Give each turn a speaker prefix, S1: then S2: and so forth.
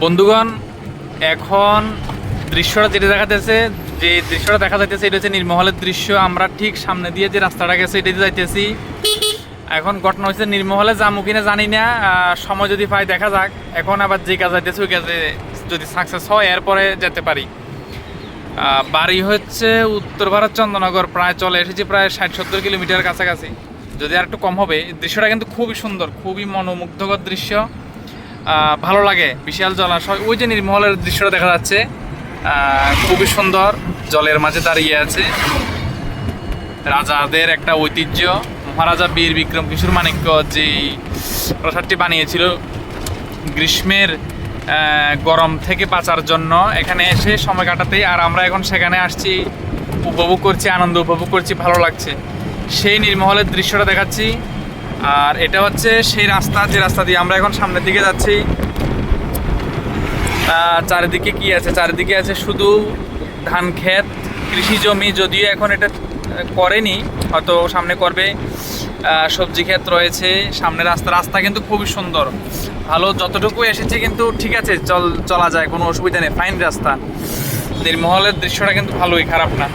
S1: বন্ধুগণ, এখন দৃশ্যটা যেটা দেখা যাচ্ছে, যে দৃশ্যটা দেখা যাইতেছে এটা হচ্ছে নীরমহলের দৃশ্য। আমরা ঠিক সামনে দিয়ে যে রাস্তাটা গেছে এটা দিয়ে যাইতেছি। এখন ঘটনা হচ্ছে নীরমহলে যাবো কিনা জানি না, সময় যদি পাই দেখা যাক। এখন আবার যে কাজ যাইতেছে ওই কাজে যদি সাকসেস হয় এরপরে যেতে পারি। বাড়ি হচ্ছে উত্তর ভারত চন্দ্রনগর, প্রায় চলে এসেছি প্রায় 60-70 কিলোমিটার কাছাকাছি, যদি আর একটু কম হবে। দৃশ্যটা কিন্তু খুবই সুন্দর, খুবই মনোমুগ্ধকর দৃশ্য, ভালো লাগে। বিশাল জলাশয়, ওই যে নীরমহলের দৃশ্যটা দেখা যাচ্ছে, খুবই সুন্দর। জলের মাঝে দাঁড়িয়ে আছে রাজাদের একটা ঐতিহ্য। মহারাজা বীর বিক্রম কিশোর মাণিক্য যে প্রাসাদটি বানিয়েছিল গ্রীষ্মের গরম থেকে বাঁচার জন্য, এখানে এসে সময় কাটাতে। আর আমরা এখন সেখানে আসছি, উপভোগ করছি, আনন্দ উপভোগ করছি, ভালো লাগছে। সেই নীরমহলের দৃশ্যটা দেখাচ্ছি। আর এটা হচ্ছে সেই রাস্তা, যে রাস্তা দিয়ে আমরা এখন সামনের দিকে যাচ্ছি। চারিদিকে কি আছে? চারিদিকে আছে শুধু ধান ক্ষেত, কৃষি জমি। যদিও এখন এটা করেনি, হয়তো সামনে করবে। সবজি ক্ষেত রয়েছে সামনে। রাস্তা কিন্তু খুবই সুন্দর, ভালো। যতটুকু এসেছি কিন্তু ঠিক আছে, চলা যায়, কোনো অসুবিধা নেই, ফাইন রাস্তা। নীরমহলের দৃশ্যটা কিন্তু ভালোই, খারাপ না।